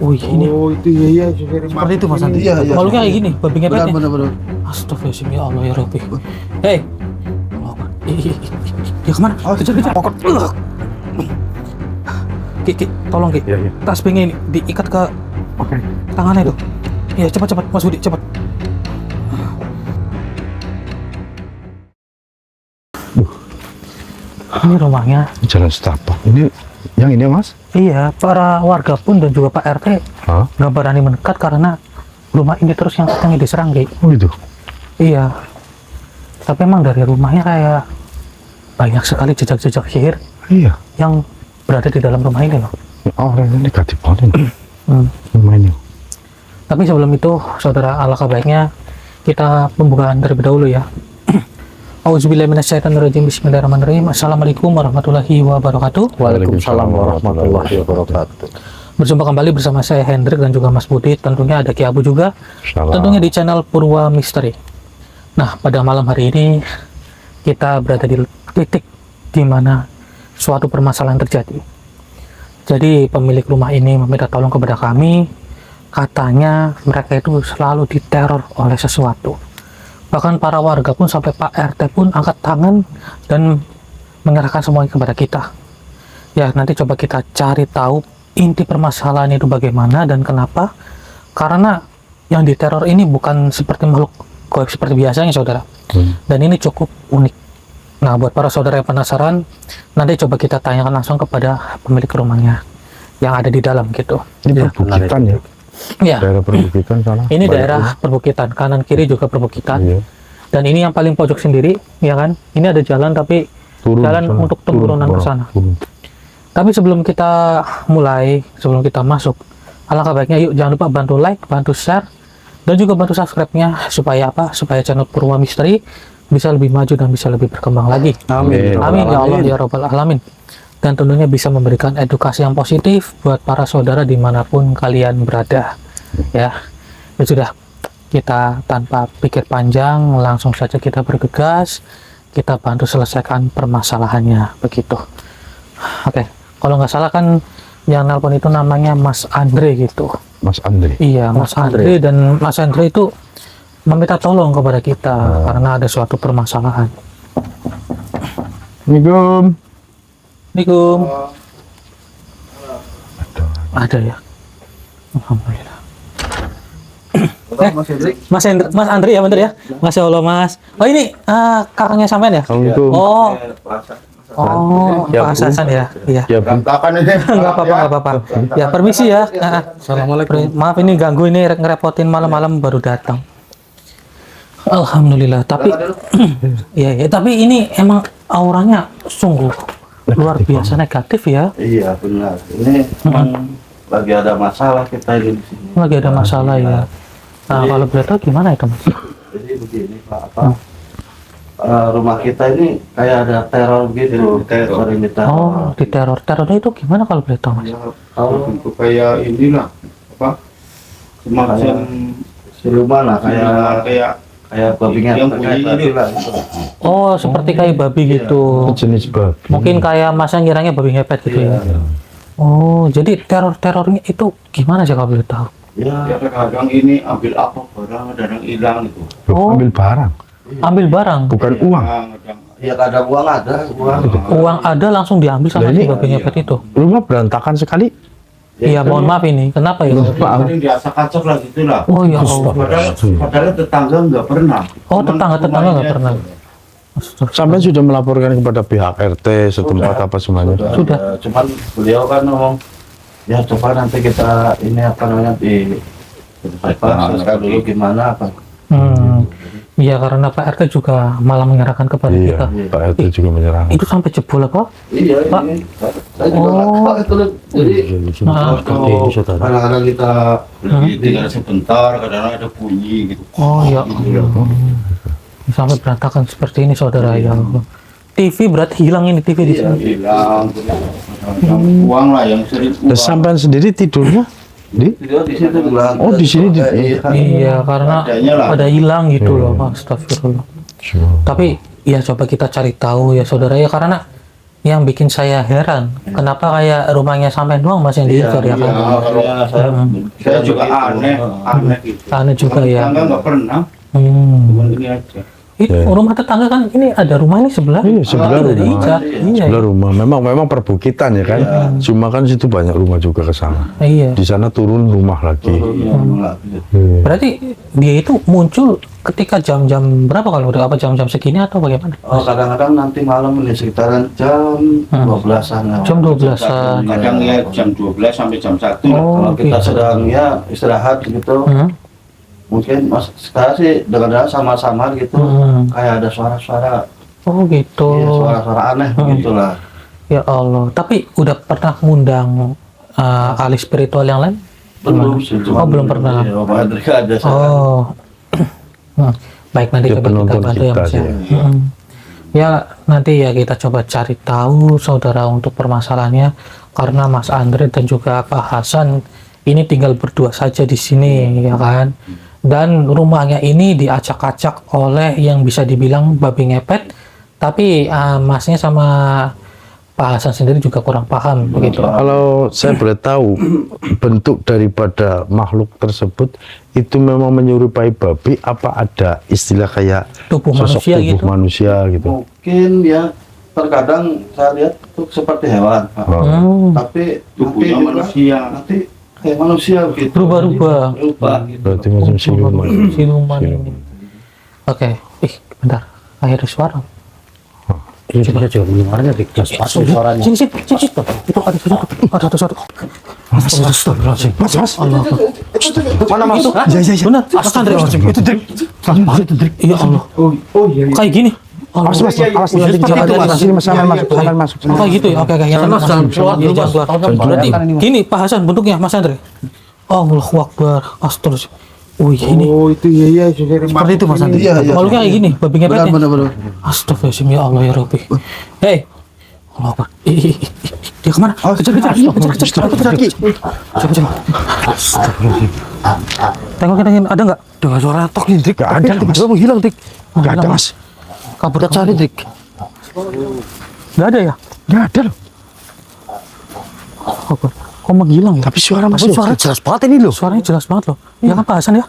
Oh ini. Oh itu iya Seperti itu Mas Andi. Iya. Makhluknya kayak gini, babi ngepetnya. Benar. Astagfirullahaladzim, ya Allah ya Rabbi. Hei. Ya kemana? Kejar. Pokok. Ki, tolong Ki. Iya. Tasbihnya ini diikat ke tangannya itu. Iya, cepat Mas Budi, cepat. Ini rumahnya. Jalan setapak. Ini yang ini Mas? Iya, para warga pun dan juga Pak RT nggak berani mendekat karena rumah ini terus yang katanya diserang, Ki. Oh gitu. Iya. Tapi emang dari rumahnya kayak banyak sekali jejak-jejak sihir Iya. yang berada di dalam rumah ini loh. Oh, ini negatif banget. Rumah ini. Tapi sebelum itu, saudara, alangkah baiknya kita pembukaan terlebih dahulu ya. Auzubillahiminasyaitonirrajim. Bismillahirrahmanirrahim. Assalamualaikum warahmatullahi wabarakatuh. Waalaikumsalam warahmatullahi wabarakatuh. Berjumpa kembali bersama saya Hendrik dan juga Mas Budi. Tentunya ada Ki Abu juga. Salam. Tentunya di channel Purwa Misteri. Nah, pada malam hari ini kita berada di titik di mana suatu permasalahan terjadi. Jadi pemilik rumah ini meminta tolong kepada kami. Katanya mereka itu selalu diteror oleh sesuatu. Bahkan para warga pun sampai Pak RT pun angkat tangan dan menyerahkan semuanya kepada kita. Ya, nanti coba kita cari tahu inti permasalahan itu bagaimana dan kenapa. Karena yang diteror ini bukan seperti makhluk gaib seperti biasanya, saudara. Dan ini cukup unik. Nah, buat para saudara yang penasaran, nanti coba kita tanyakan langsung kepada pemilik rumahnya yang ada di dalam gitu. Ini perbukitan ya? Ya. Daerah perbukitan sana. Ini daerah perbukitan, kanan kiri juga perbukitan. Iya. Dan ini yang paling pojok sendiri, ya kan? Ini ada jalan tapi jalan sana. untuk turunan ke sana. Tapi sebelum kita mulai, sebelum kita masuk, alangkah baiknya yuk jangan lupa bantu like, bantu share, dan juga bantu subscribe-nya supaya apa? Supaya channel Purwa Misteri bisa lebih maju dan bisa lebih berkembang lagi. Amin. Amin ya Allah ya Rabbal Alamin. Dan tentunya bisa memberikan edukasi yang positif buat para saudara dimanapun kalian berada. Ya sudah, kita tanpa pikir panjang langsung saja kita bergegas, kita bantu selesaikan permasalahannya begitu. Oke, kalau nggak salah kan yang nelpon itu namanya Mas Andre gitu. Mas Andre. Iya, Mas Andre. Dan Mas Andre itu meminta tolong kepada kita karena ada suatu permasalahan. Assalamualaikum. Assalamualaikum. Ada ya. Alhamdulillah. Mas Andre ya, bener ya. Masya Allah Mas. Oh ini kakaknya sampean ya? Assalamualaikum. Pak Hasan ya. Iya. Ya, Berantakan ini. Nggak apa-apa. Ya permisi ya. Assalamualaikum. Maaf ini ganggu, ini ngerepotin malam-malam baru datang. Alhamdulillah. Tapi ya, tapi ini emang auranya sungguh luar biasa negatif ya. Iya benar. Ini memang lagi ada masalah kita ini di sini. Lagi ada masalah ya. Nah kalau boleh tahu gimana itu Mas? Jadi begini Pak, rumah kita ini kayak ada teror gitu. Sering diteror. Oh, diteror. Terornya itu gimana kalau boleh tahu Mas? Kalau Bentuk kayak inilah apa? Semacam siluman lah, kayak babi yang ngepet bunyi kayak ini lah. Oh, seperti kayak babi gitu. jenis babi. Mungkin kayak Masnya ngiranya babi ngepet gitu ya. Oh, jadi terornya itu gimana sih kalau boleh tahu? Ya, Ya kadang ini ambil apa barang, kadang hilang itu. Oh. Ambil barang, Ambil barang. bukan uang. Kadang ya kadang uang ada, Uang ada langsung diambil sama Lah, si ini- babi ngepet itu. Rumah berantakan sekali. Iya, mohon maaf ini. Kenapa ya? sering diacak-acak lah gitu lah. Oh ya Allah. Padahal tetangga nggak pernah. Oh, tetangga nggak pernah. Sampai sudah melaporkan kepada pihak RT setempat apa semuanya. Sudah. Cuman beliau kan ngomong ya coba nanti kita ini apa namanya selesai dulu gimana apa. Iya, karena Pak RT juga malah menyerahkan kepada Iya, kita. Pak RT juga menyerang. Itu sampai jebol apa? Iya Pak. ini saya juga nggak tahu itu loh. Jadi kadang-kadang kita Tinggal sebentar, kadang ada bunyi gitu. Oh ya Allah. Sampai berantakan seperti ini saudara ya Allah. TV berarti hilang ini TV di sini. Hilang, kadang uang lah yang sering Dan sampean sendiri tidurnya di? di situ bilang. Oh, di sini Iya, karena Adanya lah. pada hilang gitu loh. Astagfirullah. Tapi ya coba kita cari tahu ya saudara ya, karena yang bikin saya heran, kenapa kayak rumahnya sampai doang mas yang diincar ya kan? Saya juga aneh gitu. Aneh juga ya. Tetangga nggak pernah, Hmm. cuma gini aja. Rumah tetangga kan ini ada rumah ini sebelah. Iya, sebelah Udah rumah. diincar. Iya. Sebelah rumah. Memang perbukitan ya kan. Cuma kan situ banyak rumah juga ke sana. Iya. Di sana turun rumah lagi. Iya, Berarti dia itu muncul ketika jam-jam berapa kalau udah apa jam-jam segini atau bagaimana? Oh, kadang-kadang nanti malam ini sekitaran jam 12-an. Jam 12-an. Kadang ya jam 12 sampai jam 1 lah. Oh, Kalau kita gitu. sedang ya istirahat gitu, mungkin mas sekarang sih dengan sama-sama gitu, kayak ada suara-suara, Oh gitu. iya, suara-suara aneh begitulah. Ya Allah. Tapi udah pernah ngundang ahli spiritual yang lain? Belum sih, Oh, belum pernah. Iya, Pak Andri ada saya. Oh. Baik, nanti Dia coba kita penonton bantu ya kita mas ya. dia. Ya nanti ya kita coba cari tahu saudara untuk permasalahannya, karena Mas Andre dan juga Pak Hasan ini tinggal berdua saja di sini ya kan. Dan rumahnya ini diacak-acak oleh yang bisa dibilang babi ngepet, tapi masnya sama Pak Hasan sendiri juga kurang paham begitu. Kalau saya boleh tahu bentuk daripada makhluk tersebut itu memang menyerupai babi, apa ada istilah kayak Tubuh sosok manusia tubuh gitu? manusia gitu? Mungkin ya terkadang saya lihat tuh seperti hewan, Pak. Tapi Tubuhnya nanti manusia. nanti kayak manusia gitu. Berubah-ubah. Berubah gitu. Berarti macam siluman. Siluman ini. Oke, bentar. Akhirnya suara. Coba belum ada di kelas pasuk suaranya. Sini. Itu ada sesuatu. Astagfirullahaladzim. Mas. Allah. Mana masuk? Iya. Benar. Mas Andre. Itu Drik. Itu Drik. Ya Allah. Oh iya. Kayak gini. Awas mas, awas nanti Seperti itu, Mas. sini mas, sampai masuk. Oh, kayak gitu ya. Oke. Yang jangan keluar. Iya, jangan keluar. Berarti gini Pak Hasan bentuknya Mas Andre. Allahu Akbar. Astagfirullah. Oh ini. Oh itu iya. Seperti itu Mas Andre. Iya. Makhluknya kayak gini. Babi ngepetnya. Benar. Astagfirullahaladzim, ya Allah ya Rabbi. Hei, Allah Akbar. Dia kemana? Kejar. Coba. Tengok, ada nggak? Dengar suara tok nih Drik. Gak ada mas. Coba menghilang Drik. Gak ada mas. Kabur. Kita cari Drik. Nggak ada ya? Gak ada loh. Akbar. Kok menghilang ya? Tapi suara mas, suara jelas banget ini loh. Suaranya jelas banget loh. Ya kan Pak Hasan ya?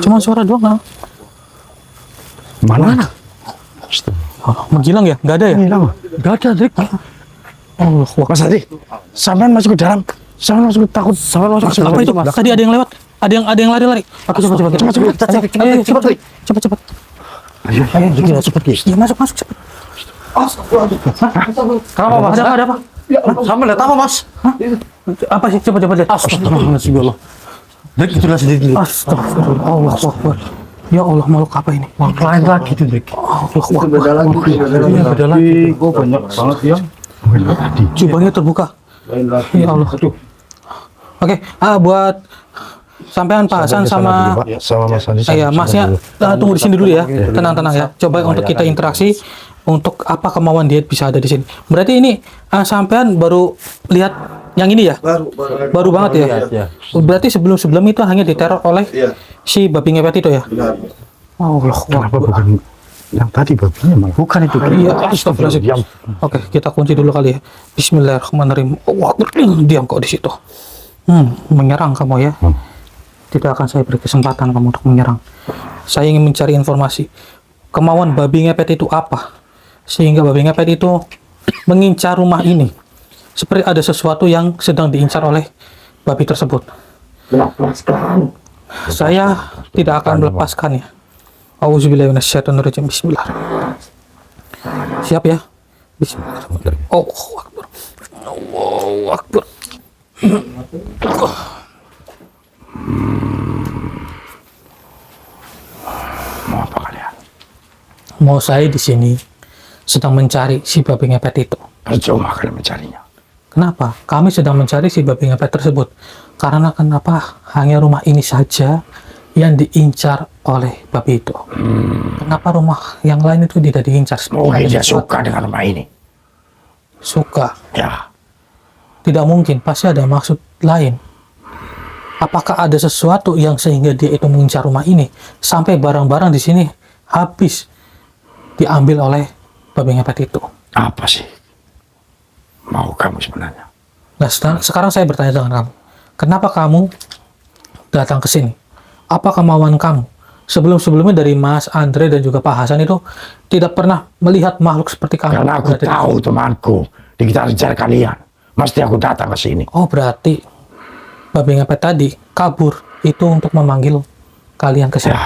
Cuma suara doang kan? Mana? Menghilang ya? Nggak ada ya? Hilang. Gak ada Drik. Allah Akbar. Mas Adi, sampean masuk ke dalam. Sampean masuk takut. Sampean masuk ke Apa itu? Tadi ada yang lewat. Ada yang lari. Aku coba. Cepat. Ayo, cepet guys. Ya masuk cepat. Kenapa mas? Ada apa? Sampai lihat apa mas? Apa sih? Coba lihat. Astagfirullahaladzim ya Allah. Drik itu lah sedikit. Astagfirullah. Allah Akbar. Ya Allah, makhluk apa ini? Lain lagi tuh Drik. Beda lagi. Beda lagi. Oh banyak banget ya. Jubahnya terbuka. Ya Allah. Oke, buat sampean Pak Hasan sama Sama Mas Andi. ya Masnya tunggu di sini dulu ya. Tenang ya. Coba untuk kita interaksi untuk apa kemauan dia bisa ada di sini. Berarti ini sampean baru lihat yang ini ya? Baru banget ya. Berarti sebelum itu hanya diteror oleh si babi ngepet itu ya? Allah. Kenapa bukan yang tadi babinya malah? Bukan itu. Iya, astagfirullahaladzim. Oke, kita kunci dulu kali ya. Bismillahirrahmanirrahim. Diam kok di situ. Menyerang kamu ya. Tidak akan saya beri kesempatan kamu untuk menyerang. Saya ingin mencari informasi. Kemauan babi ngepet itu apa? Sehingga babi ngepet itu mengincar rumah ini. Seperti ada sesuatu yang sedang diincar oleh babi tersebut. Saya tidak akan melepaskannya. Auzubillahiminasyaitonirrajim. Bismillahirrahmanirrahim. Siap ya? Bismillahirrahmanirrahim. Allahu Akbar. Allahu Akbar. Mau apa kalian? Mau saya di sini sedang mencari si babi ngepet itu. Percuma kalian mencarinya. Kenapa? Kami sedang mencari si babi ngepet tersebut. Karena kenapa hanya rumah ini saja yang diincar oleh babi itu? Kenapa rumah yang lain itu tidak diincar? Mungkin dia suka dengan rumah ini. Suka. Ya. Tidak mungkin, pasti ada maksud lain. Apakah ada sesuatu yang sehingga dia itu mengincar rumah ini sampai barang-barang di sini habis diambil oleh babi ngepet itu? Apa sih? mau kamu sebenarnya? Nah, sekarang saya bertanya dengan kamu. Kenapa kamu datang ke sini? Apa kemauan kamu? Sebelum-sebelumnya dari Mas Andre dan juga Pak Hasan itu tidak pernah melihat makhluk seperti kamu. Karena aku berada di tahu sini. temanku dikejar-kejar kalian. Mesti aku datang ke sini. Oh, berarti babi ngepet tadi kabur itu untuk memanggil kalian ke sini. Ya,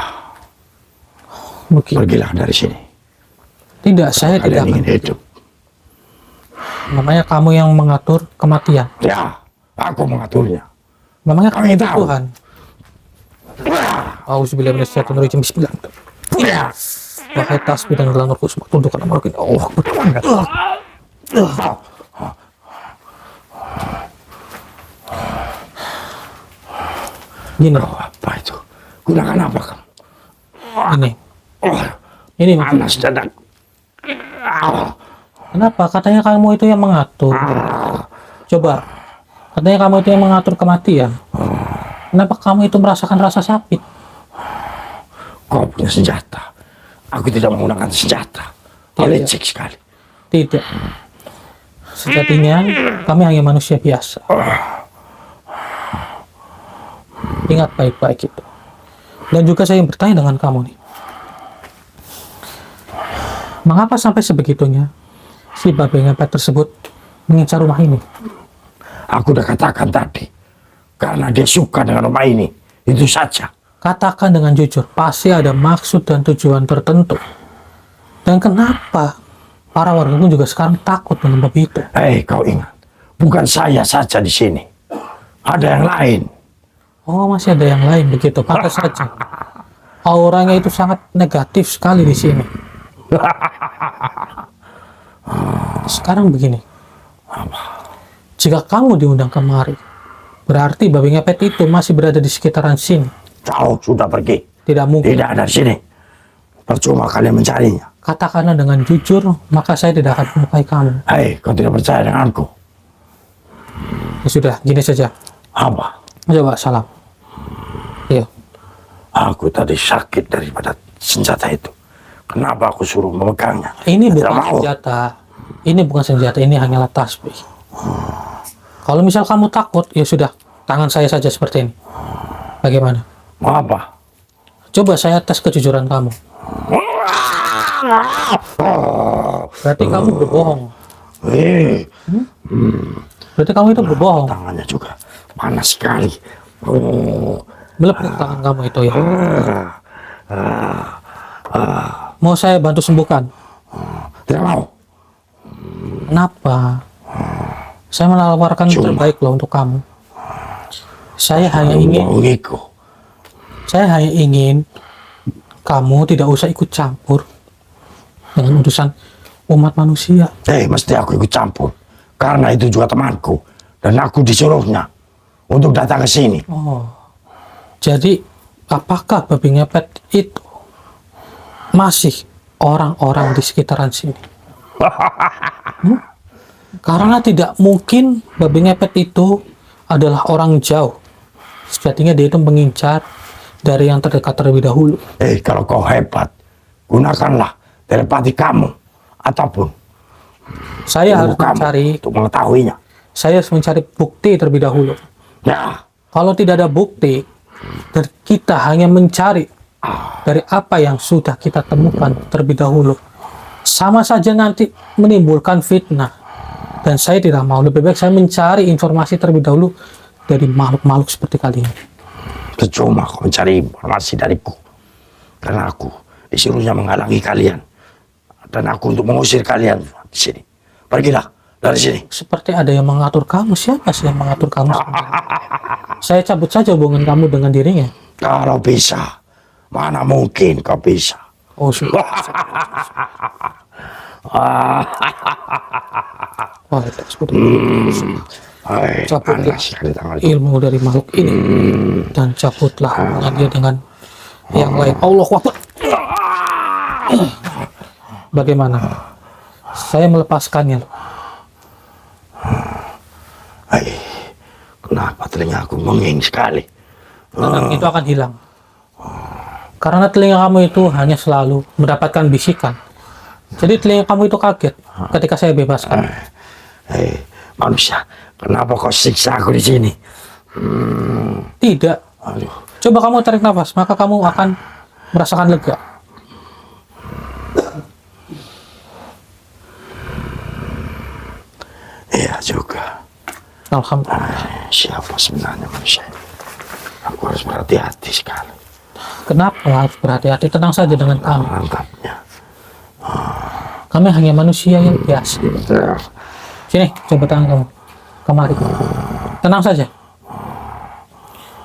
Begitu. pergilah dari sini. Tidak, saya tidak Kalian akan. ingin hidup. Namanya kamu yang mengatur kematian. Ya, aku mengaturnya. Memangnya Kami kamu itu tahu. Tuhan. Auzubillahi minasyaitonirrajim. Bismillah. Wahai tasbih dan gelang rohku semua tundukkan nama rohku. Allah Akbar. Gini, Apa itu? Gunakan apa kamu? ini, Oh, ini. panas dadak. Kenapa? Katanya kamu itu yang mengatur. Coba, katanya kamu itu yang mengatur kematian. Kenapa kamu itu merasakan rasa sakit? Kau punya senjata. Aku tidak menggunakan senjata. Tidak. Lecek sekali. Tidak. Sejatinya kami hanya manusia biasa. Ingat baik-baik itu. Dan juga saya ingin bertanya dengan kamu nih. Mengapa sampai sebegitunya si babi ngepet tersebut mengincar rumah ini? Aku udah katakan tadi. Karena dia suka dengan rumah ini. Itu saja. Katakan dengan jujur, pasti ada maksud dan tujuan tertentu. Dan kenapa para warga pun juga sekarang takut dengan babi itu? Kau ingat. Bukan saya saja di sini. Ada yang lain. Oh, masih ada yang lain begitu. Pantas saja. Auranya itu sangat negatif sekali di sini. Sekarang begini. Jika kamu diundang kemari, berarti babi ngepet itu masih berada di sekitaran sini. Kau sudah pergi. Tidak mungkin. Tidak ada di sini. Percuma kalian mencarinya. Katakanlah dengan jujur, maka saya tidak akan melukai kamu. Kau tidak percaya denganku. Ya sudah, gini saja. Apa? Coba salam. Iya. Aku tadi sakit daripada senjata itu. Kenapa aku suruh memegangnya? Ini Tidak bukan mau. senjata. Ini bukan senjata, ini hanyalah tasbih. Kalau misal kamu takut, ya sudah, tangan saya saja seperti ini. Bagaimana? Mau apa? Coba saya tes kejujuran kamu. Berarti kamu berbohong. Berarti kamu itu berbohong. Tangannya juga panas sekali. Oh, Melepuh tangan kamu itu ya. Mau saya bantu sembuhkan? tidak mau. Kenapa? Saya menawarkan terbaik loh untuk kamu. Saya hanya ingin kamu tidak usah ikut campur dengan urusan umat manusia. Mesti aku ikut campur. Karena itu juga temanku. Dan aku disuruhnya untuk datang ke sini. Oh, jadi apakah babi ngepet itu masih orang-orang di sekitaran sini? Karena tidak mungkin babi ngepet itu adalah orang jauh. Sejatinya dia itu mengincar dari yang terdekat terlebih dahulu. Kalau kau hebat, gunakanlah telepati kamu. Ataupun Saya harus kamu mencari, untuk mengetahuinya. saya harus mencari bukti terlebih dahulu. Ya, Kalau tidak ada bukti, dan kita hanya mencari dari apa yang sudah kita temukan terlebih dahulu, sama saja nanti menimbulkan fitnah. Dan saya tidak mau, lebih baik saya mencari informasi terlebih dahulu dari makhluk-makhluk seperti kalian. percuma kau mencari informasi dariku. Karena aku disuruhnya menghalangi kalian. Dan aku untuk mengusir kalian di sini. Pergilah dari sini. Seperti ada yang mengatur kamu. Siapa sih yang mengatur kamu sebenarnya? Saya cabut saja hubungan kamu dengan dirinya. Kalau bisa, mana mungkin kau bisa. Oh, sudah. Wah, itu seperti cabutlah Panas sekali tangan itu. ilmu dari makhluk ini dan cabutlah hubungan dia dengan yang lain. Allah Akbar. Bagaimana? Saya melepaskannya. Kenapa telinga aku menging sekali? Dan itu akan hilang. Karena telinga kamu itu hanya selalu mendapatkan bisikan. Jadi telinga kamu itu kaget ketika saya bebaskan. Manusia, kenapa kau siksa aku di sini? Tidak. Aduh, Coba kamu tarik nafas, maka kamu akan merasakan lega. iya juga. Alhamdulillah. Siapa sebenarnya manusia ini? Aku harus berhati-hati sekali. Kenapa harus berhati-hati? Tenang saja dengan kami. Mantapnya. Kami hanya manusia yang biasa. Sini, coba tangan kamu. Kemari. Tenang saja.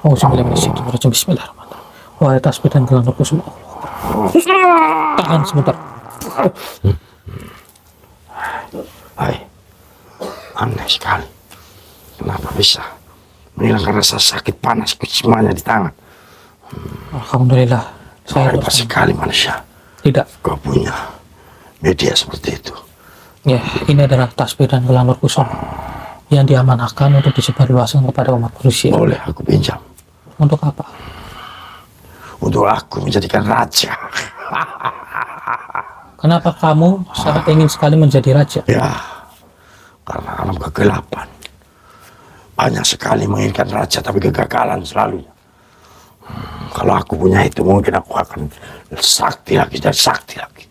Oh, bismillahirrahmanirrahim. Wa tasbih dan gelang semua. Tahan sebentar. Hai, aneh sekali. Kenapa bisa menghilangkan rasa sakit panas semuanya di tangan? Alhamdulillah. Saya Hebat sekali manusia. tidak. Kau punya media seperti itu. Ya, ini adalah tasbih dan gelang kusum yang diamanahkan untuk disebarluaskan kepada umat manusia. Boleh aku pinjam? Untuk apa? Untuk aku menjadikan raja. Kenapa kamu sangat ingin sekali menjadi raja? Ya, karena alam kegelapan. Banyak sekali menginginkan raja tapi kegagalan selalu. Kalau aku punya itu mungkin aku akan sakti lagi dan sakti lagi.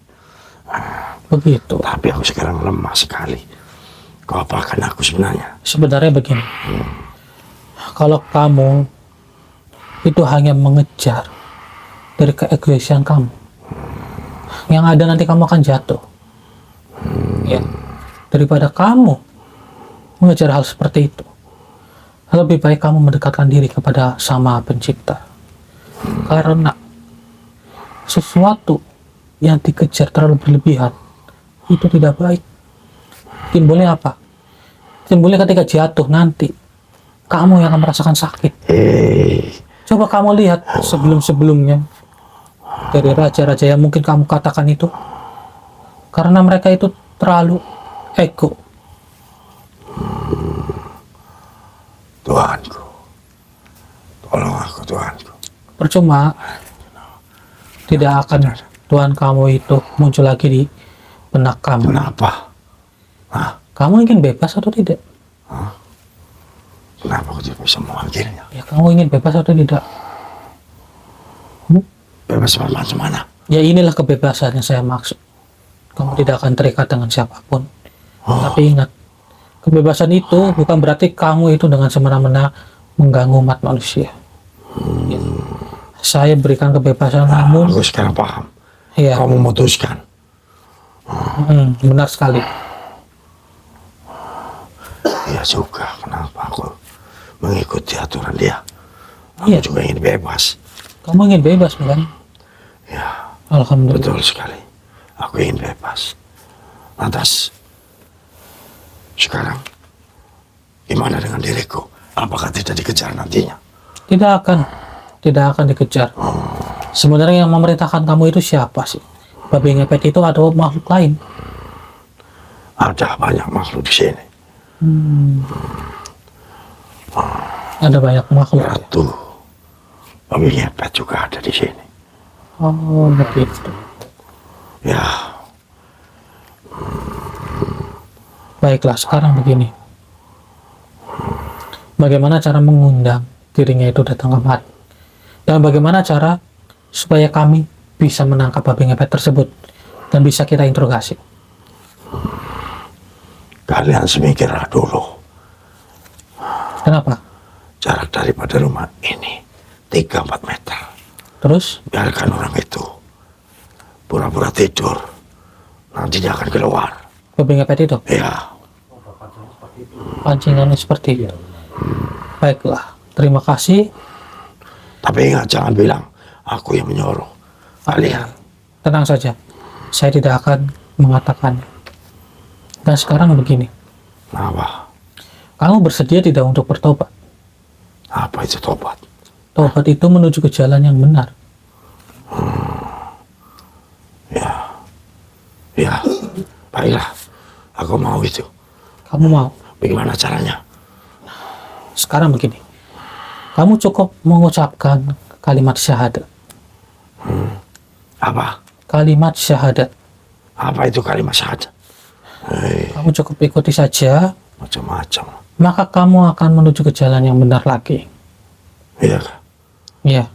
Begitu. Tapi aku sekarang lemah sekali. Kau apakan aku sebenarnya? Sebenarnya begini. Kalau kamu itu hanya mengejar dari keegoisan kamu, yang ada nanti kamu akan jatuh. Ya. Daripada kamu mengejar hal seperti itu, lebih baik kamu mendekatkan diri kepada Sama Pencipta. Karena sesuatu yang dikejar terlalu berlebihan itu tidak baik. Timbulnya apa? Timbulnya ketika jatuh nanti kamu yang akan merasakan sakit. Coba kamu lihat sebelum-sebelumnya dari raja-raja yang mungkin kamu katakan itu, karena mereka itu terlalu ego. Tuhanku, tolong aku Tuhanku. Percuma, tidak akan Tuhan kamu itu muncul lagi di benak kamu. Kenapa? Kamu ingin bebas atau tidak? Kenapa aku tidak bisa memanggilnya? Ya, kamu ingin bebas atau tidak? Bebas macam mana? Ya, inilah kebebasan yang saya maksud. Kamu tidak akan terikat dengan siapapun. Tapi ingat, kebebasan itu bukan berarti kamu itu dengan semena-mena mengganggu umat manusia. Ya. Saya berikan kebebasan, namun Aku sekarang paham. ya, Kau memutuskan. benar sekali. Iya juga, kenapa aku mengikuti aturan dia? Aku Iya. juga ingin bebas. Kamu ingin bebas, bukan? Ya, Alhamdulillah. betul sekali. Aku ingin bebas. Lantas, sekarang gimana dengan diriku? Apakah tidak dikejar nantinya? Tidak akan dikejar. Sebenarnya yang memerintahkan kamu itu siapa sih? Babi ngepet itu atau makhluk lain? Ada banyak makhluk di sini. Ada banyak makhluk. Ratu, babi ngepet juga ada di sini. Oh, begitu. Ya, Baiklah, sekarang begini. Bagaimana cara mengundang dirinya itu datang kemari? Dan bagaimana cara supaya kami bisa menangkap babi ngepet tersebut dan bisa kita interogasi? kalian semikirlah dulu. Kenapa? Jarak daripada rumah ini 3-4 meter. Terus? Biarkan orang itu pura-pura tidur. Nanti dia akan keluar. Babi ngepet itu? Ya, Pancingannya seperti itu. Baiklah, terima kasih. tapi ingat jangan bilang aku yang menyuruh kalian. Tenang saja, saya tidak akan mengatakannya. Dan sekarang begini, Apa? kamu bersedia tidak untuk bertobat? Apa itu tobat? Tobat itu menuju ke jalan yang benar. Ya, baiklah. Aku mau itu. Kamu mau? Bagaimana caranya? Sekarang begini, kamu cukup mengucapkan kalimat syahadat. Apa? Kalimat syahadat. Apa itu kalimat syahadat? Kamu cukup ikuti saja, Macam-macam. maka kamu akan menuju ke jalan yang benar lagi. Iya kah? Ya,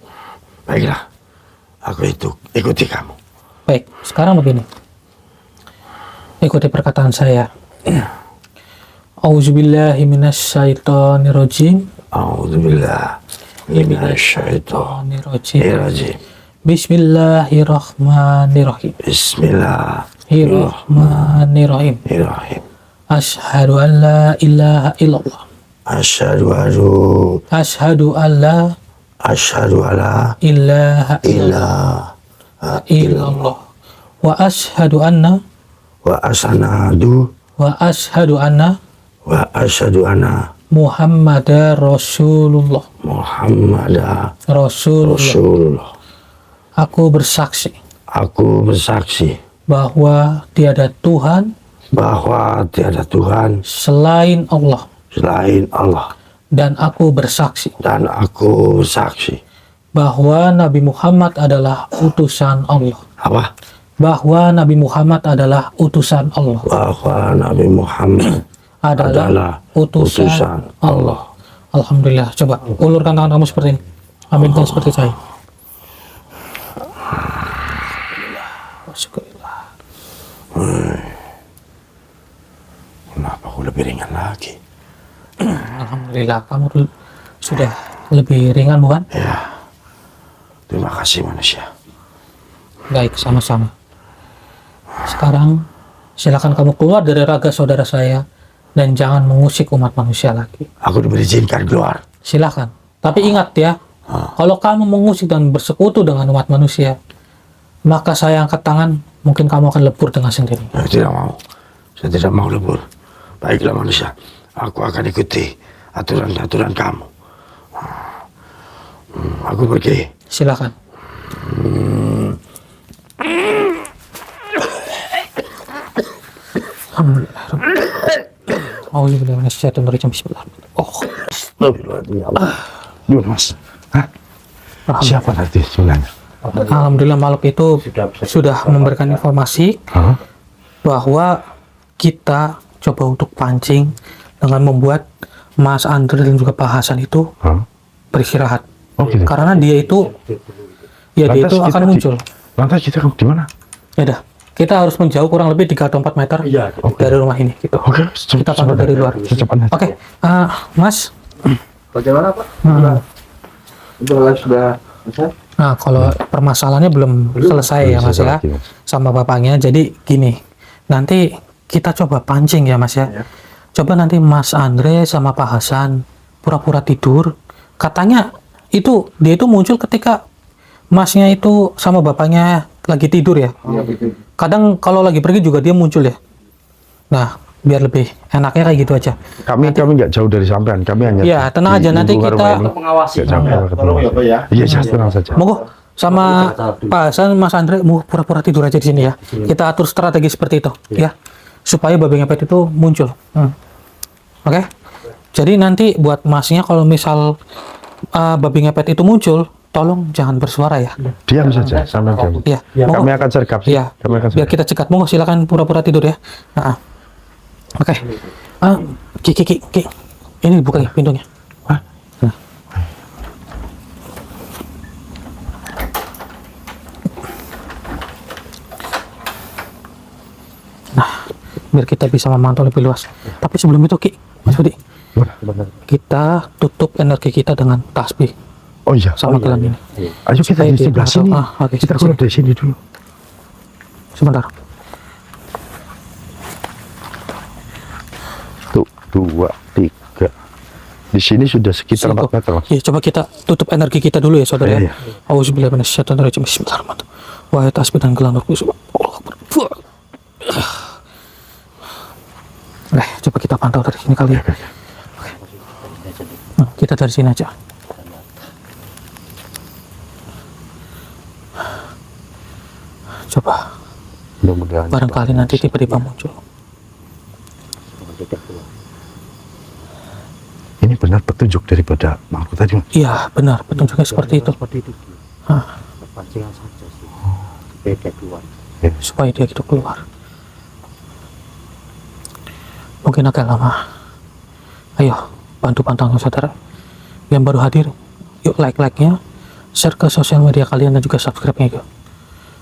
Baiklah. Aku itu ikuti kamu. baik. Sekarang begini. Ikuti perkataan saya. Auzubillahi minasyaitonirrajim. A'udzubillah Minasyaitonirrajim. minasyaitonirrajim. Bismillahirrahmanirrahim. Bismillahirrahmanirrahim. Bismillahirrahmanirrahim. Asyhadu an la ilaha illallah. Asyhadu an la ilaha ilaha illallah. Wa asyhadu anna wa asyhadu anna Muhammadar Rasulullah. Muhammadar Rasulullah. Rasulullah. Aku bersaksi Aku bersaksi bahwa tiada Tuhan bahwa tiada Tuhan selain Allah, selain Allah, dan aku bersaksi dan aku bersaksi bahwa Nabi Muhammad adalah utusan Allah. apa? Bahwa Nabi Muhammad adalah utusan Allah. Bahwa Nabi Muhammad Adalah utusan Allah. Alhamdulillah. Coba ulurkan tangan kamu seperti ini. Aminkan seperti saya. Syukurillah. Kenapa aku lebih ringan lagi? Alhamdulillah, kamu sudah lebih ringan, bukan? Ya, terima kasih manusia. Baik, sama-sama. Sekarang silakan kamu keluar dari raga saudara saya dan jangan mengusik umat manusia lagi. Aku diizinkan keluar. Silakan. Tapi ingat ya, kalau kamu mengusik dan bersekutu dengan umat manusia, maka saya angkat tangan, mungkin kamu akan lebur dengan sendirinya. Saya tidak mau. Saya tidak mau lebur. Baiklah manusia, aku akan ikuti aturan-aturan kamu. Aku pergi. Silakan. Alhamdulillah. Bismillahirrahmanirrahim. Oh, Astagfirullahaladzim, ya Allah. Mas. Hah? Siapa tadi sebenarnya? alhamdulillah makhluk itu sudah memberikan informasi bahwa kita coba untuk pancing dengan membuat Mas Andre dan juga Pak Hasan itu beristirahat. Oh gitu. Karena dia itu, ya dia Lantas itu kita akan muncul. Lantas kita di mana? Ya dah, kita harus menjauh kurang lebih 3 atau 4 meter dari rumah ini. Gitu. Oke, Kita pantau dari luar. secepatnya. Oke, Mas. Bagaimana Pak? Sudah selesai? Nah, kalau permasalahannya belum selesai ya Mas ya, sama bapaknya. Jadi gini, nanti kita coba pancing ya Mas ya. Coba nanti Mas Andre sama Pak Hasan pura-pura tidur. Katanya itu dia itu muncul ketika Masnya itu sama bapaknya lagi tidur ya. Kadang kalau lagi pergi juga dia muncul ya. Nah, biar lebih enaknya kayak gitu aja. Kami nggak jauh dari sampean. Kami hanya Ya, tenang aja, nanti kita Mengawasi. nggak sampai Tolong ya Pak ya. Iya, tenang saja. monggo sama Pak Hasan, Mas Andre mau pura-pura tidur aja di sini ya. Kita atur strategi seperti itu ya. Supaya babi ngepet itu muncul. Oke? Jadi nanti buat Masnya kalau misal babi ngepet itu muncul, tolong jangan bersuara ya. Diam saja, sampai diam. Iya. Kami akan sergap sih. Iya. Kami akan Biar sergap. kita cegat. Monggo silakan pura-pura tidur ya. Oke. Ki. Ini buka ya pintunya. Nah, biar kita bisa memantau lebih luas. Tapi sebelum itu Ki, Mas Budi, kita tutup energi kita dengan tasbih Oh iya. sama gelang ini. Ayo kita Supaya di dia sebelah tahu. sini. Oke, Kita sini. keluar dari sini dulu. Sebentar. 1, 2, 3. Di sini sudah sekitar 4 meter, Mas. Ya, coba kita tutup energi kita dulu ya, saudara. Iya, Ya. Auzubillahi minasyaitonirrajim. Bismillahirrahmanirrahim. Wahai tasbih dan gelang rohku, Allahu Akbar. Coba kita pantau dari sini kali ya. Oke. Kita dari sini aja. Coba, Mudah-mudahan. barangkali nanti tiba-tiba muncul. Ini benar petunjuk daripada makhluk tadi, Mas. Iya, benar. Petunjuknya seperti itu. Pancingan saja sih. Beda keluar. Supaya dia gitu keluar. mungkin agak lama. Ayo, bantu pantang saudara yang baru hadir. Yuk like-nya, share ke sosial media kalian dan juga subscribe-nya yuk.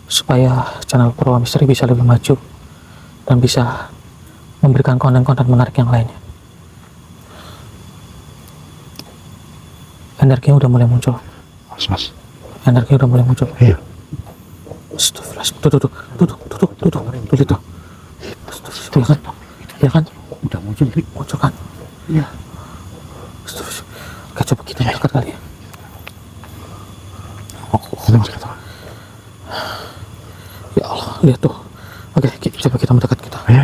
Supaya channel Purwa Misteri bisa lebih maju dan bisa memberikan konten-konten menarik yang lainnya. Energinya udah mulai muncul. Mas. Energinya udah mulai muncul. Iya. Astagfirullah. Tuh. Tuh itu. Astagfirullah. Ya kan? Udah muncul kan? Iya. Astagfirullah. Oke, coba kita dekat kali ya. Ya Allah, lihat tuh. Oke, coba kita mendekat kita. Iya.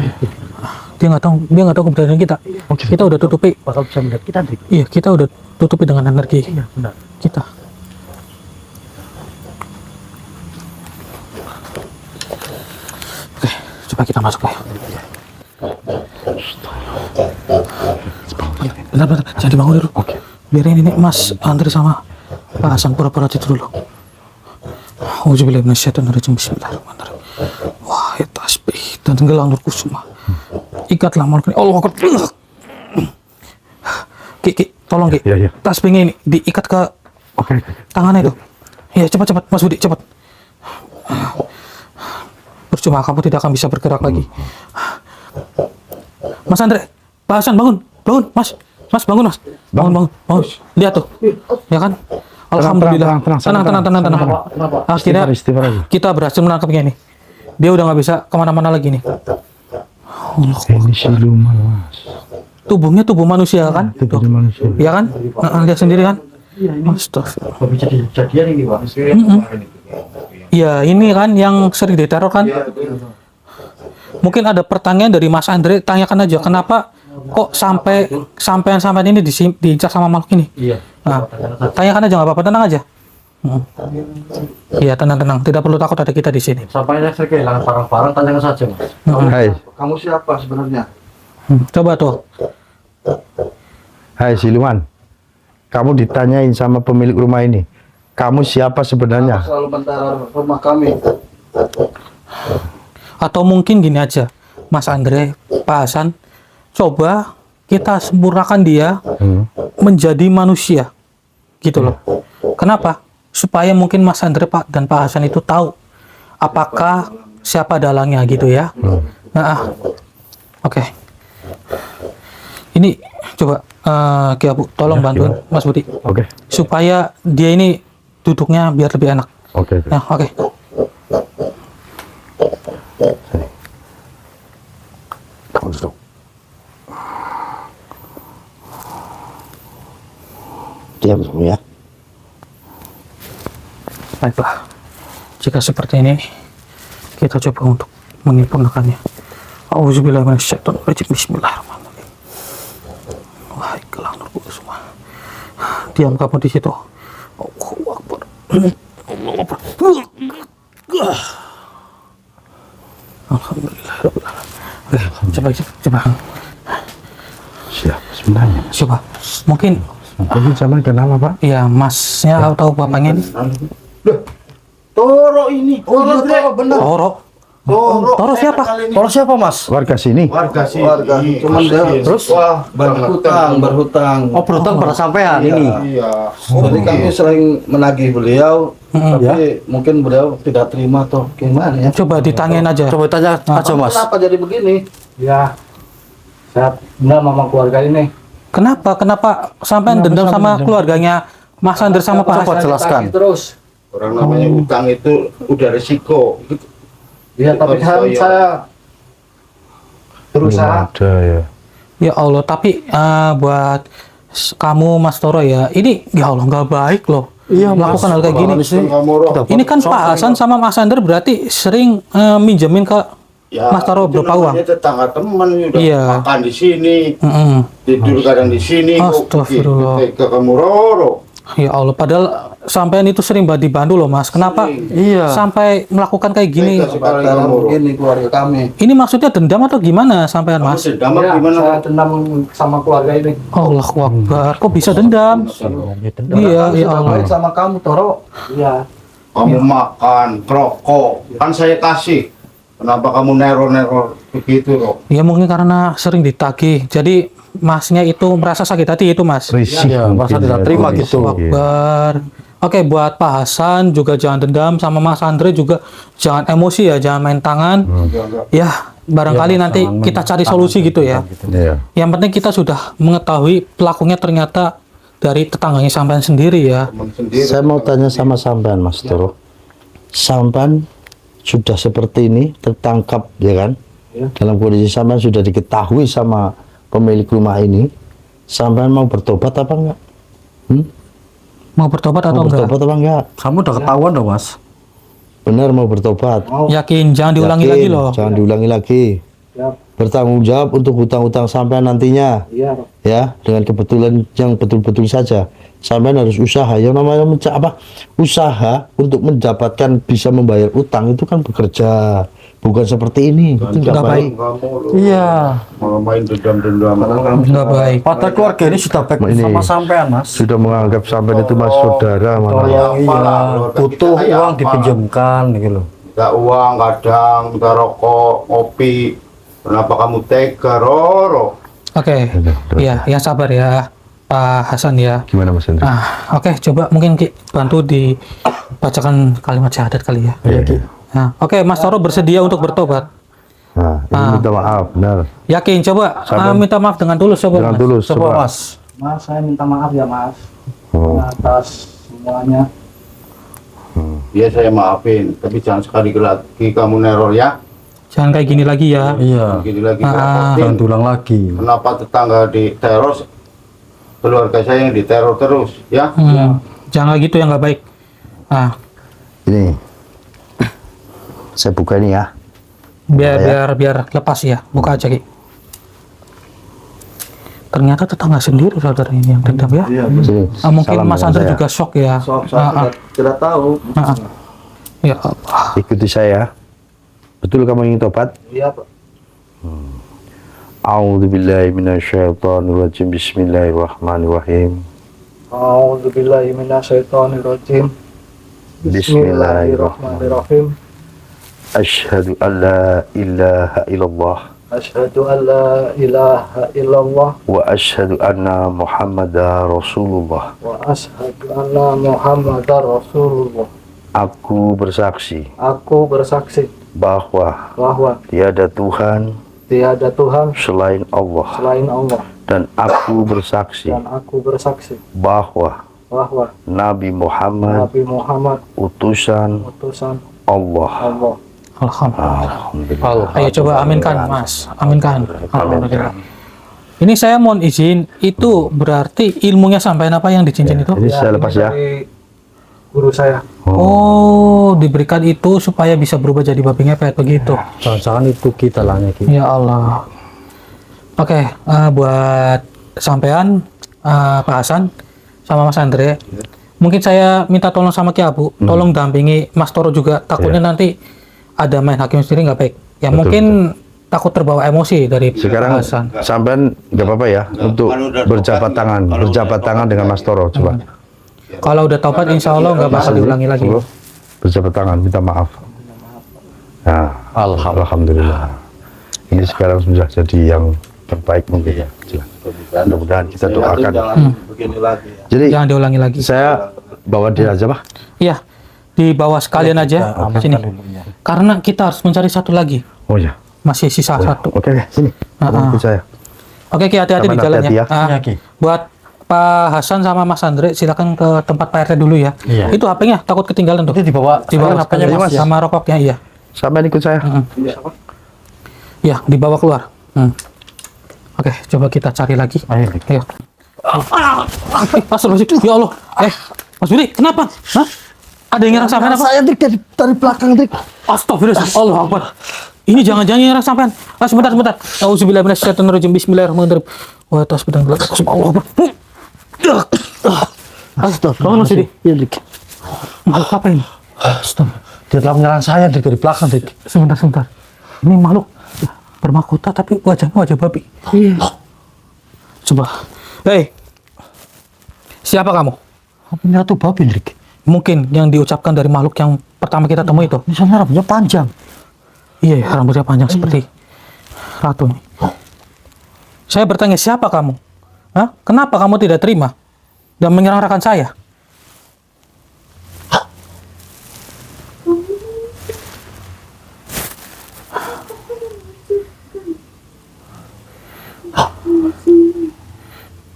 Dia nggak tahu keberadaan kita. Kita udah tutupi. Bakal bisa melihat kita, Dik. Iya, kita udah tutupi dengan energi. Iya, benar. Kita. Oke, coba kita masuk ya. Bentar, jangan dibangun dulu. Oke. Biarin ini Mas Andre sama Pak Hasan pura-pura tidur dulu. Auzubillahi minasyaitonirrajim. Bismillahirrahmanirrahim. Wah, ya tasbih dan gelang nur kusuma. Ikatlah makhluk ini. Allah Akbar. Ki, tolong Ki. Iya. Tasbihnya ini diikat ke tangannya itu. Iya, cepat Mas Budi, cepat. Percuma kamu tidak akan bisa bergerak lagi. Mas Andre, Pak Hasan bangun, Mas bangun Mas, bangun. Lihat tuh, ya kan? Alhamdulillah. Tenang. Akhirnya kita berhasil menangkapnya nih. Dia udah nggak bisa kemana-mana lagi nih. Ini siluman, Mas. Tubuhnya tubuh manusia kan? Tuh. Manusia. Ya kan? Lihat sendiri kan? Astagfirullah. Bisa kejadian ini, Pak. Ya ini kan yang sering diteror kan? Mungkin ada pertanyaan dari Mas Andre, tanyakan aja kenapa kok sampean ini diincar sama makhluk ini? Iya. Nah, tanyakan aja nggak apa-apa, tenang aja. Iya, tenang, tidak perlu takut ada kita di sini. Sampai saya kehilangan barang-barang, tanyakan saja, Mas. Hai. Kamu siapa sebenarnya? Coba tuh. Hai siluman. Kamu ditanyain sama pemilik rumah ini. Kamu siapa sebenarnya? Selalu menteror rumah kami. Atau mungkin gini aja, Mas Andre, Pak Hasan, coba kita sempurnakan dia menjadi manusia, gitu loh. Kenapa? Supaya mungkin Mas Andre dan Pak Hasan itu tahu apakah siapa dalangnya gitu ya. Oke. Ini coba Ki Abu, tolong bantuin Mas Budi. Oke. Supaya dia ini duduknya biar lebih enak. Oke. Nah, oke. Kamu duduk. Diam kamu ya. Baiklah. Jika seperti ini, kita coba untuk menyempurnakannya. Auzubillahi minasyaitonirrajim. Bismillahirrahmanirrahim. Wahai gelang nur kusuma. Diam kamu di situ. Allahu Akbar. Allahu Akbar. Alhamdulillah. Oke, coba. Siapa sebenarnya? Coba. Mungkin zaman kenal Pak? ya masnya atau bapaknya ini. Toro ini. Toro benar. Toro siapa? Kalau siapa, Mas? Warga sini. Warga sini. Cuman dia Terus? wah berhutang. Oh, berhutang pada sampean ini. Iya. Jadi kami sering menagih beliau, tapi mungkin beliau tidak terima atau gimana ya. Coba ditanyain aja. Coba tanya aja, Mas. Kenapa jadi begini? Ya. Saya dendam sama keluarga ini. Kenapa sampai dendam sama keluarganya Mas Andre sama Pak Coba Hasan? jelaskan. Terus orang namanya utang itu udah risiko. Ya, tapi saya berusaha. Ada ya. Ya Allah, tapi buat kamu Mas Toro ya, ini ya Allah nggak baik loh. Iya, melakukan hal kayak gini. Ini kan Pak Hasan sama Mas Andre berarti sering minjemin ke Mas Toro berupa uang. Tetangga teman udah Iya. makan di sini, Mm-mm. tidur kadang di sini. Astagfirullah. Ke kamu Roro. Ya Allah, padahal sampean itu sering dibantu loh Mas. Kenapa Iya. sampai melakukan kayak gini? Begini keluarga kami. Ini maksudnya dendam atau gimana sampean Mas? Dendam Ya, gimana? saya dendam sama keluarga ini. Allahu Akbar, kok bisa dendam? Iya, ya Allah. Baik sama kamu Toro. Iya. Kamu makan, rokok, kan saya kasih. Kenapa kamu neror-neror begitu, Ro? Ya mungkin karena sering ditagih. Jadi masnya itu merasa sakit hati itu mas. Risih Iya, masa mungkin tidak ya, terima risih. gitu. Akbar. Oke, buat Pak Hasan juga jangan dendam, sama Mas Andre juga jangan emosi ya, jangan main tangan. Ya, barangkali nanti kita cari solusi gitu ya. Iya. Yang penting kita sudah mengetahui pelakunya ternyata dari tetangganya sampean sendiri ya. Teman sendiri. Saya mau tanya sama sampean Mas Toro. Sampean sudah seperti ini tertangkap ya kan? Dalam kondisi sampean sudah diketahui sama pemilik rumah ini. Sampean mau bertobat apa enggak? Mau bertobat atau Mau enggak? bertobat apa enggak? Kamu udah ketahuan dong, Mas. Benar mau bertobat. Yakin, jangan diulangi Yakin, lagi loh. Jangan diulangi lagi. Bertanggung jawab untuk hutang-hutang sampean nantinya. Ya, dengan kebetulan yang betul-betul saja. Sampean harus usaha. Yang namanya usaha untuk mendapatkan bisa membayar utang itu kan bekerja. Bukan seperti ini. Itu Nggak nggak baik. Kamu loh. Iya. Malah main dendam-dendam. Nggak baik. Padahal keluarga ini sudah baik Ini. sama sampean, Mas. Sudah menganggap sampean itu mas saudara malah. Tolong iya, keluarga butuh kita kayak uang apa? dipinjamkan gitu loh. Minta uang kadang, minta rokok, kopi. Kenapa kamu tega, Roro? Oke, ya, yang sabar ya Pak Hasan ya. Gimana Mas Hendri? Oke, coba mungkin Ki bantu dibacakan kalimat syahadat kali ya. Iya, Ki. Nah, oke, Mas Toro bersedia untuk bertobat. Nah, ini minta maaf, benar. Yakin, coba Sabar. minta maaf dengan tulus coba. Dengan Mas. tulus, Coba, coba. Mas. Mas, saya minta maaf ya Mas Oh. atas semuanya. Ya saya maafin, tapi jangan sekali lagi kamu neror ya. Jangan kayak gini lagi ya. Iya. Gini lagi Jangan repotin. diulang lagi. Kenapa tetangga di teror, keluarga saya yang diteror terus, ya? Jangan kayak gitu yang nggak baik. Nah, Ini. Saya buka ini ya. biar lepas ya. Buka aja Ki. Ternyata tetangga sendiri saudara ini yang dendam ya. Sini. Mungkin Salam Mas dengan Andre saya. juga shock ya. Tidak tahu. Ya Allah. Ikuti saya. Betul kamu ingin tobat? Iya Pak. A'udzubillahi minasyaitonirrajim. Bismillahirrahmanirrahim. A'udzubillahi minasyaitonirrajim. Bismillahirrahmanirrahim. Asyhadu an la ilaha illallah Asyhadu an la ilaha illallah wa asyhadu anna Muhammadar Rasulullah. wa asyhadu anna Muhammadar Rasulullah. Aku bersaksi Aku bersaksi bahwa bahwa tiada Tuhan tiada Tuhan selain Allah, selain Allah, dan aku bersaksi dan aku bersaksi bahwa bahwa Nabi Muhammad Nabi Muhammad utusan utusan Allah. Allah. Alhamdulillah. Ayo coba aminkan Mas. Aminkan. Alhamdulillah. Ini saya mohon izin, itu berarti ilmunya sampai apa yang di cincin itu? Ini saya lepas ya. Dari guru saya. Oh, diberikan itu supaya bisa berubah jadi babi ngepet begitu. Jangan-jangan itu kita lah Ki. Ya Allah. Oke, buat sampean Pak Hasan sama Mas Andre, mungkin saya minta tolong sama Ki Abu, tolong dampingi Mas Toro juga. Takutnya nanti ada main hakim sendiri nggak baik. Ya Betul, mungkin takut terbawa emosi dari Sekarang Pak Hasan. sampean nggak apa-apa ya untuk kalau udah berjabat tobat, tangan, kalau berjabat udah tangan tobat, dengan Mas Toro coba. Kalau udah tobat, insya Allah nggak bakal diulangi lagi. Monggo. Berjabat tangan, minta maaf. Nah, alhamdulillah. Ini sekarang sudah jadi yang terbaik mungkin ya. Mudah-mudahan kita doakan. Jangan begini lagi ya. Jadi Jangan diulangi lagi. saya bawa dia aja, Pak. Iya, di bawah sekalian aja sini. Karena kita harus mencari satu lagi. Oh ya. Masih sisa satu. Oke, sini. Ikut saya. Oke, Ki, hati-hati di Sampean jalan hati-hati ya. ya. Iya, Ki. Buat Pak Hasan sama Mas Andre, silakan ke tempat Pak RT dulu ya. Iya. Itu HP-nya takut ketinggalan tuh. Itu dibawa HP-nya sekalian, Mas sama rokoknya, iya. Sampean ikut saya. Iya, dibawa keluar. Oke, coba kita cari lagi. Ayo, Ayo. Astagfirullahaladzim. Ya Allah. Mas Budi, kenapa? Hah? Ada yang nyerang sampean apa? Saya dari belakang Dik. Astagfirullah. Allah Akbar. Ini jangan-jangan nyerang sampean. Sebentar. Auzubillahi minasyaitonirrajim. Bismillahirrahmanirrahim. Wa atas pedang gelap. Allah Akbar. Bangun Mas Budi. Iya, Dik. Makhluk apa ini? Dia telah menyerang saya Dik, dari belakang Dik. Sebentar. Ini makhluk bermahkota tapi wajahnya wajah babi. Iya. Coba. Hei. Siapa kamu? Ini tuh babi Dik. Mungkin yang diucapkan dari makhluk yang pertama kita temui itu. Ini sana rambutnya panjang. Iya, rambutnya panjang seperti ratu nih. Saya bertanya, siapa kamu? Hah? Kenapa kamu tidak terima dan menyerang rekan saya?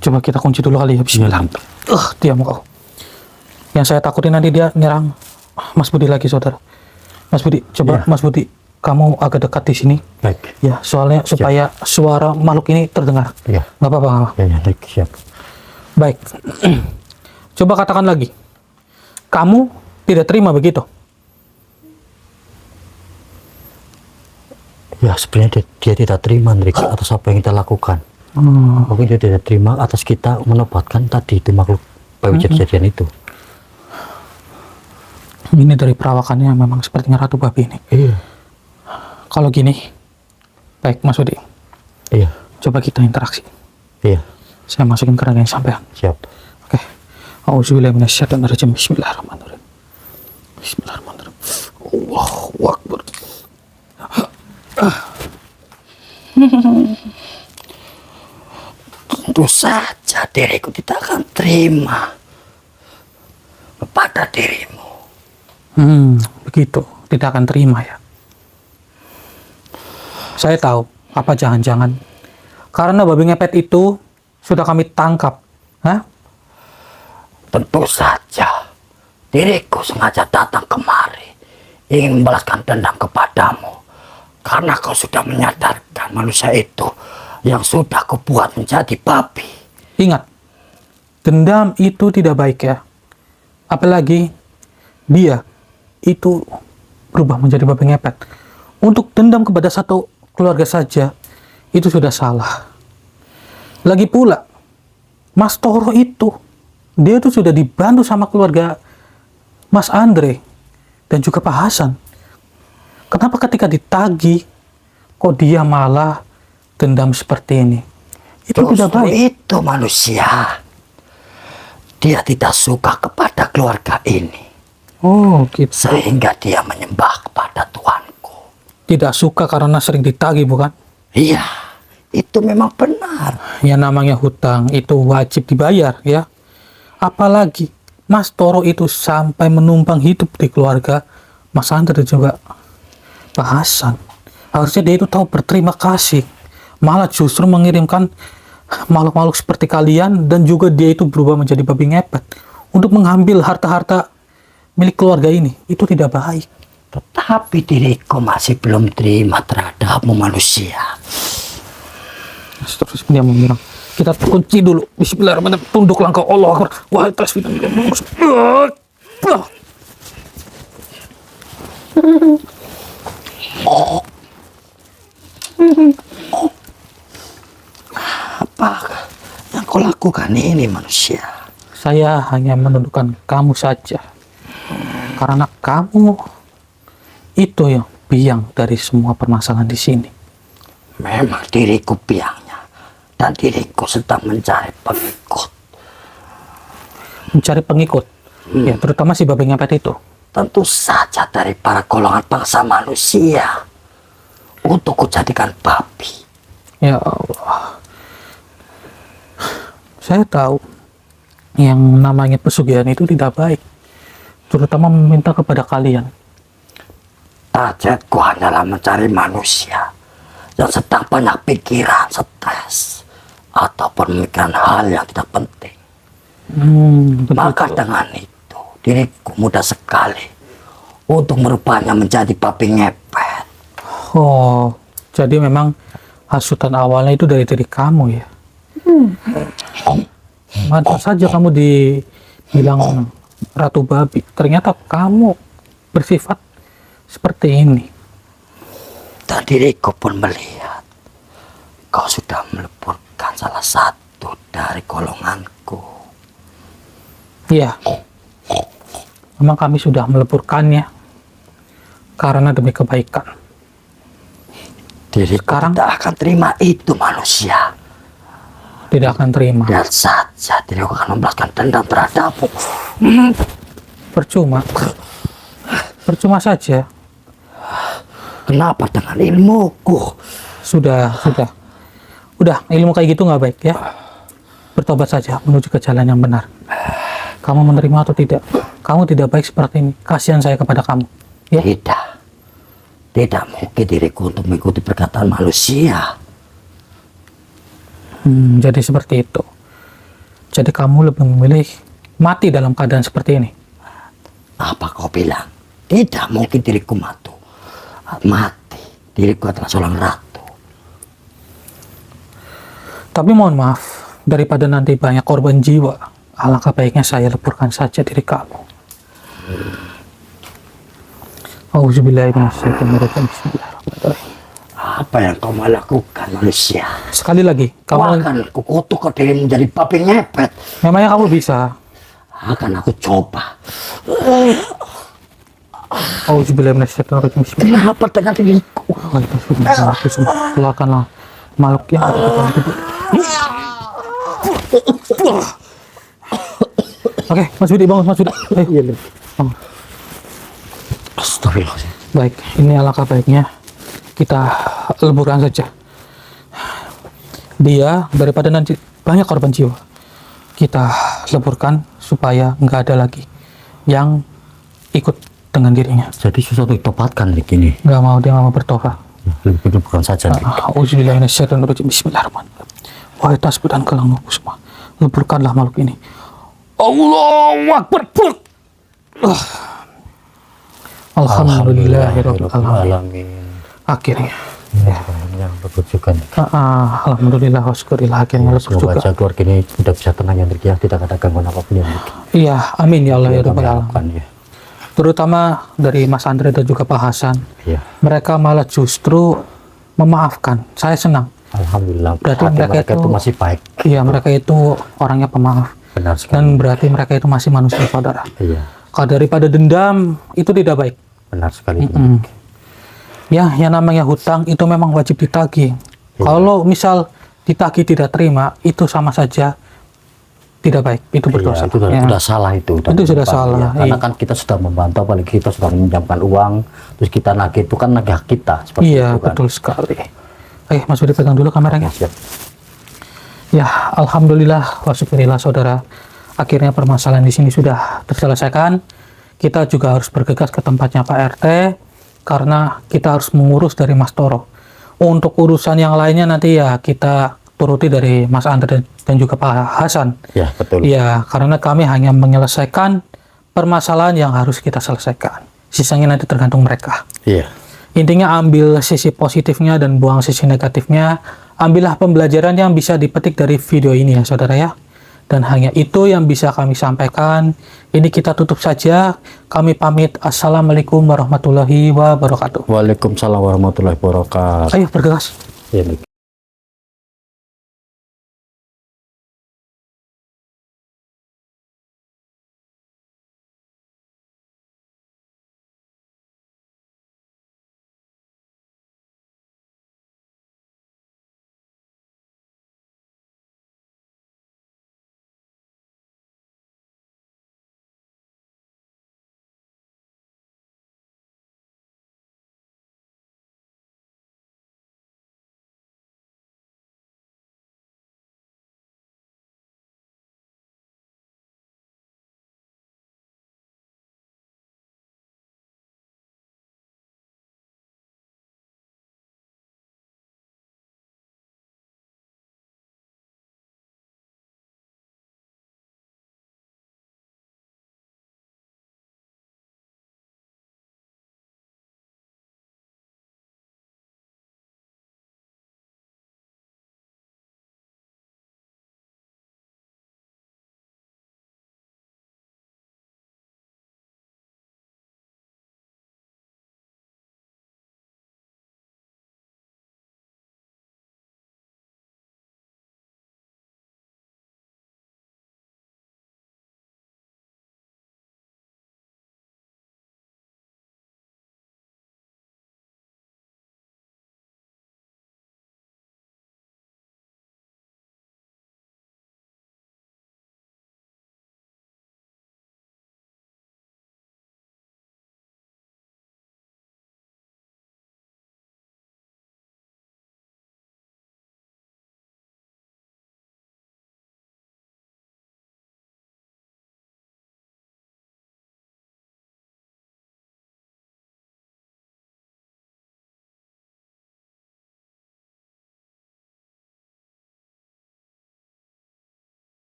Coba kita kunci dulu kali ya. Bismillah. Diam kau. Yang saya takutin nanti dia nyerang Mas Budi lagi, saudara. Mas Budi, coba Mas Budi, kamu agak dekat di sini. Baik. Ya, soalnya supaya suara makhluk ini terdengar. Ya. Nggak apa-apa, nggak apa-apa. Ya, baik, siap. Baik. Coba katakan lagi. Kamu tidak terima begitu? Ya, sebenarnya dia tidak terima Enrique atas apa yang kita lakukan. Mungkin dia tidak terima atas kita menobatkan tadi itu makhluk kejadian itu. Ini dari perawakannya memang sepertinya Ratu Babi ini. Iya. Kalau gini, baik Mas Budi, Iya. coba kita interaksi. Iya. Saya masukin ke raganya sampean. Siap. Oke. Auzubillahi minasyaitonirrajim. Bismillahirrahmanirrahim. Bismillahirrahmanirrahim. Allahu Akbar. Tentu saja diriku tidak akan terima kepada dirimu. Begitu. Tidak akan terima ya. Saya tahu. Apa jangan-jangan karena babi ngepet itu sudah kami tangkap. Hah? Tentu saja diriku sengaja datang kemari ingin membalaskan dendam kepadamu karena kau sudah menyadarkan manusia itu yang sudah kau buat menjadi babi. Ingat, dendam itu tidak baik ya. Apalagi dia itu berubah menjadi babi ngepet. Untuk dendam kepada satu keluarga saja itu sudah salah. Lagi pula Mas Toro itu dia itu sudah dibantu sama keluarga Mas Andre dan juga Pak Hasan. Kenapa ketika ditagih kok dia malah dendam seperti ini? Itu tidak baik. Itu manusia. Dia tidak suka kepada keluarga ini. Oh gitu. Sehingga dia menyembah kepada Tuanku. Tidak suka karena sering ditagih, bukan? Iya, itu memang benar. Ya namanya hutang itu wajib dibayar ya. Apalagi Mas Toro itu sampai menumpang hidup di keluarga Mas Andre dan juga Pak Hasan. Harusnya dia itu tahu berterima kasih. Malah justru mengirimkan makhluk-makhluk seperti kalian dan juga dia itu berubah menjadi babi ngepet untuk mengambil harta-harta milik keluarga ini. Itu tidak baik. Tetapi diriku masih belum terima terhadapmu manusia. Terus dia menyerang. Kita kunci dulu. Bismillahirrahmanirrahim. Tunduklah engkau Allah Akbar. Wahai tasbih. Apa yang kau lakukan ini manusia? Saya hanya menundukkan kamu saja. Karena kamu itu yang biang dari semua permasalahan di sini. Memang diriku biangnya dan diriku sedang mencari pengikut. Mencari pengikut, ya terutama si babi ngepet itu. Tentu saja dari para golongan bangsa manusia untuk kujadikan babi. Ya Allah, saya tahu yang namanya pesugihan itu tidak baik, terutama meminta kepada kalian. Targetku hanyalah mencari manusia yang sedang banyak pikiran, stres, ataupun memikirkan hal yang tidak penting. Maka dengan itu, diriku mudah sekali untuk merubahnya menjadi babi ngepet. Oh, jadi memang hasutan awalnya itu dari diri kamu ya? Mantap saja kamu dibilang Ratu Babi. Ternyata kamu bersifat seperti ini. Dan diriku pun melihat kau sudah meleburkan salah satu dari golonganku. Iya, memang kami sudah meleburkannya karena demi kebaikan. Diriku Sekarang tidak akan terima itu manusia. tidak akan terima. Dan saja diriku akan membalaskan dendam terhadapmu. Percuma saja. Kenapa dengan ilmuku? Sudah. Udah, ilmu kayak gitu nggak baik ya. Bertobat saja menuju ke jalan yang benar. Kamu menerima atau tidak? Kamu tidak baik seperti ini. Kasihan saya kepada kamu. Ya. Tidak mungkin diriku untuk mengikuti perkataan manusia. Jadi seperti itu. Jadi kamu lebih memilih mati dalam keadaan seperti ini. Apa kau bilang? Tidak mungkin diriku mati. Diriku adalah seorang ratu. Tapi mohon maaf, daripada nanti banyak korban jiwa, alangkah baiknya saya leburkan saja diri kamu. Auzubillahiminasyaitonirrajim. Bismillahirrahmanirrahim. Apa yang kau mau lakukan manusia? Sekali lagi, Kau kamu akan kukutuk kau diri menjadi babi ngepet. memangnya kamu bisa. Akan aku coba. Auzubillahiminasyaitonirrajim. Kenapa dengan diriku? Keluarkanlah makhluk yang ada di dalam tubuh. Oke, Mas Budi, bangun Mas Budi. Ayo. Bangun. Astagfirullahaladzim. Baik, ini alangkah baiknya kita leburkan saja dia daripada nanti banyak korban jiwa. Kita leburkan supaya nggak ada lagi yang ikut dengan dirinya. Jadi susah untuk ditobatkan begini. Nggak mau, dia nggak mau bertobat. Lebih baik bukan saja. Auzubillahiminasyaitonirrajim. Bismillahirrahmanirrahim. Wahai tasbih dan kelang nunggu semua, leburkanlah makhluk ini. Allahu Akbar. Alhamdulillahirabbil alamin. Akhirnya. Yang lebih juga. Alhamdulillah wasyukurillah, akhirnya lebur Semoga juga. aja keluarga ini sudah bisa tenang yang terkira, tidak ada gangguan apapun yang Iya, amin ya Allah ya kami Rabbal alamin. harapkan, ya. Terutama dari Mas Andre dan juga Pak Hasan. Iya. Mereka malah justru memaafkan. Saya senang. Alhamdulillah. Berarti hati mereka itu itu- masih baik. Iya, mereka itu orangnya pemaaf. Benar sekali. Dan berarti mereka itu masih manusia, saudara. Iya. Kalau daripada dendam, itu tidak baik. Benar sekali. Ya, yang namanya hutang itu memang wajib ditagih. Kalau misal ditagih tidak terima, itu sama saja tidak baik. Itu berdosa. Itu Ya. sudah salah itu. Itu sudah salah, Ya. Karena iya. kan kita sudah membantu, apalagi kita sudah meminjamkan uang, terus kita nagih itu kan nagih hak kita. Seperti Iya, itu kan. betul sekali. Mas Budi pegang dulu kameranya. Siap. Ya, alhamdulillah wasyukurillah saudara. Akhirnya permasalahan di sini sudah terselesaikan. Kita juga harus bergegas ke tempatnya Pak RT karena kita harus mengurus dari Mas Toro. Untuk urusan yang lainnya nanti ya kita turuti dari Mas Andre dan juga Pak Hasan. Ya, betul. Ya, karena kami hanya menyelesaikan permasalahan yang harus kita selesaikan. Sisanya nanti tergantung mereka. Iya. Intinya ambil sisi positifnya dan buang sisi negatifnya. Ambillah pembelajaran yang bisa dipetik dari video ini ya saudara ya. Dan hanya itu yang bisa kami sampaikan. Ini kita tutup saja. Kami pamit. Assalamualaikum warahmatullahi wabarakatuh. Waalaikumsalam warahmatullahi wabarakatuh. Ayo bergegas. Ya, baik.